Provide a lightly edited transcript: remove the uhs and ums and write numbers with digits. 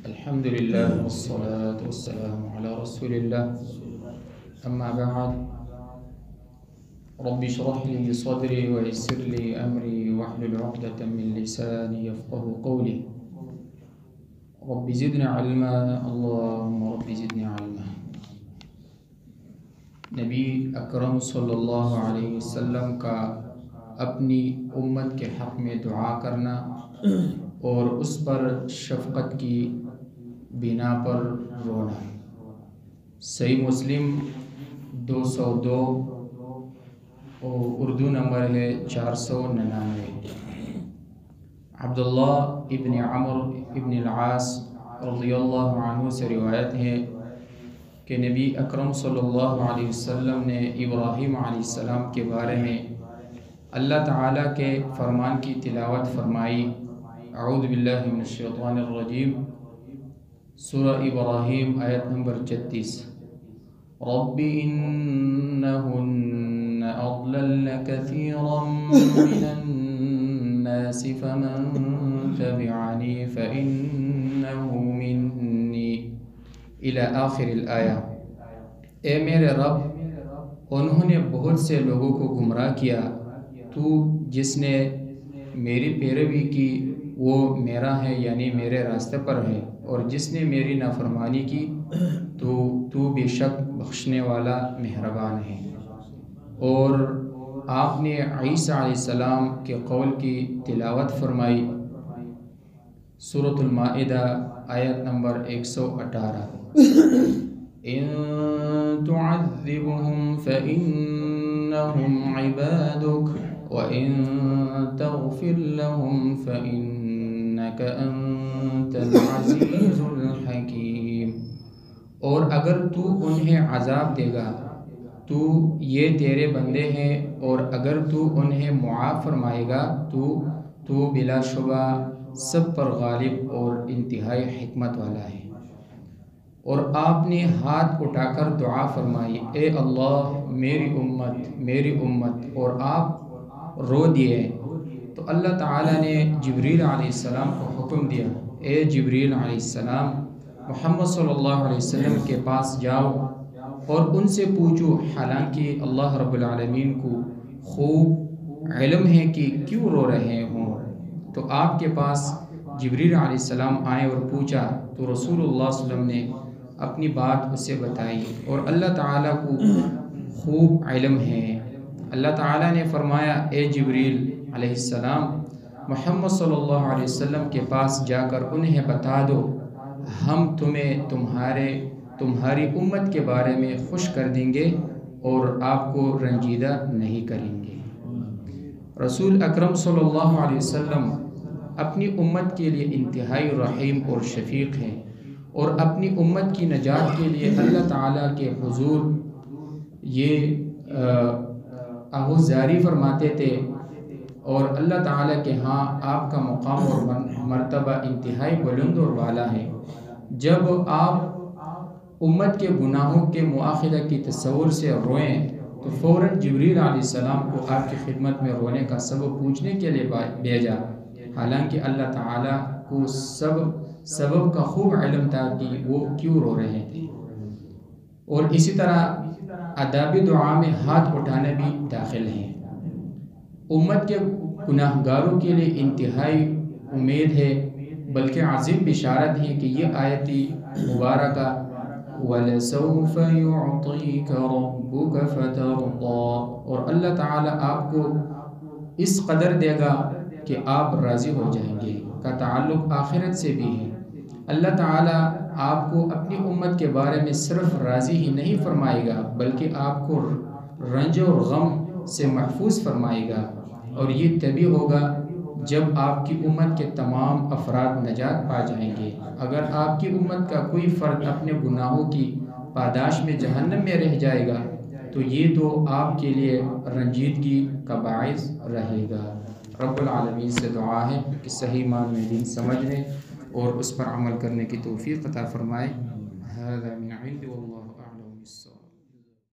الحمد لله والصلاة والسلام على رسول الله. أما بعد، رب اشرح لي صدري ويسر لي أمري واحلل عقدة من لساني يفقه قولي. رب زدنا علما، اللهم رب زدنا علما. نبی اکرم صلی اللہ علیہ وسلم کا اپنی امت کے حق میں دعا کرنا اور اس پر شفقت کی بنا پر رونا. صحیح مسلم 202 اور اردو نمبر ہے 499. عبداللہ ابن عمر ابن العاص رضی اللہ عنہ سے روایت ہے کہ نبی اکرم صلی اللہ علیہ وسلم نے ابراہیم علیہ السلام کے بارے میں اللہ تعالیٰ کے فرمان کی تلاوت فرمائی. اعوذ باللہ من الشیطان الرجیم، سورہ ابراہیم آیت نمبر 36. رب انہن اضللن کثیرا من الناس فمن تبعنی فانہ منی الی آخر الآیہ. اے میرے رب، انہوں نے بہت سے لوگوں کو گمراہ کیا، تو جس نے میری پیروی کی وہ میرا ہے، یعنی میرے راستے پر ہے، اور جس نے میری نافرمانی کی تو بے شک بخشنے والا مہربان ہے. اور آپ نے عیسیٰ علیہ السلام کے قول کی تلاوت فرمائی. سورۃ المائدہ آیت نمبر 118. ان تعذبهم فإنهم عبادك وإن تغفر لهم فإنك أنت العزيز الحكيم. اور اگر تو انہیں عذاب دے گا تو یہ تیرے بندے ہیں، اور اگر تو انہیں معاف فرمائے گا تو بلا شبہ سب پر غالب اور انتہائی حکمت والا ہے. اور آپ نے ہاتھ اٹھا کر دعا فرمائی، اے اللہ میری امت، اور آپ رو دیے. تو اللہ تعالیٰ نے جبریل علیہ السلام کو حکم دیا، اے جبریل علیہ السلام، محمد صلی اللہ علیہ وسلم کے پاس جاؤ اور ان سے پوچھو، حالانکہ اللہ رب العالمین کو خوب علم ہے کہ کیوں رو رہے ہوں. تو آپ کے پاس جبریل علیہ السلام آئے اور پوچھا، تو رسول اللہ صلی اللہ علیہ وسلم نے اپنی بات اسے بتائی، اور اللہ تعالیٰ کو خوب علم ہے. اللہ تعالیٰ نے فرمایا، اے جبریل علیہ السلام، محمد صلی اللہ علیہ وسلم کے پاس جا کر انہیں بتا دو، ہم تمہیں تمہاری امت کے بارے میں خوش کر دیں گے اور آپ کو رنجیدہ نہیں کریں گے. رسول اکرم صلی اللہ علیہ وسلم اپنی امت کے لیے انتہائی رحیم اور شفیق ہیں، اور اپنی امت کی نجات کے لیے اللہ تعالیٰ کے حضور یہ آہوزاری فرماتے تھے، اور اللہ تعالیٰ کے ہاں آپ کا مقام اور مرتبہ انتہائی بلند اور والا ہے. جب آپ امت کے گناہوں کے مواخذہ کی تصور سے روئیں تو فوراً جبریل علیہ السلام کو آپ کی خدمت میں رونے کا سبب پوچھنے کے لیے بھیجا، حالانکہ اللہ تعالیٰ کو سبب کا خوب علم تھا کہ وہ کیوں رو رہے تھے. اور اسی طرح آداب دعا میں ہاتھ اٹھانا بھی داخل ہے. امت کے گناہ گاروں کے لیے انتہائی امید ہے، بلکہ عظیم بشارت ہے کہ یہ آیت مبارکہ وَلَسَوْفَ يُعْطِيكَ رَبُّكَ فَتَرْضَىٰ، اور اللہ تعالیٰ آپ کو اس قدر دے گا کہ آپ راضی ہو جائیں گے، کا تعلق آخرت سے بھی ہے. اللہ تعالیٰ آپ کو اپنی امت کے بارے میں صرف راضی ہی نہیں فرمائے گا، بلکہ آپ کو رنج اور غم سے محفوظ فرمائے گا. اور یہ تبھی ہوگا جب آپ کی امت کے تمام افراد نجات پا جائیں گے. اگر آپ کی امت کا کوئی فرد اپنے گناہوں کی پاداش میں جہنم میں رہ جائے گا تو یہ تو آپ کے لیے رنجیدگی کا باعث رہے گا. رب العالمین سے دعا ہے کہ صحیح معنی دین سمجھنے اور اس پر عمل کرنے کی توفیق عطا فرمائے. هذا من عند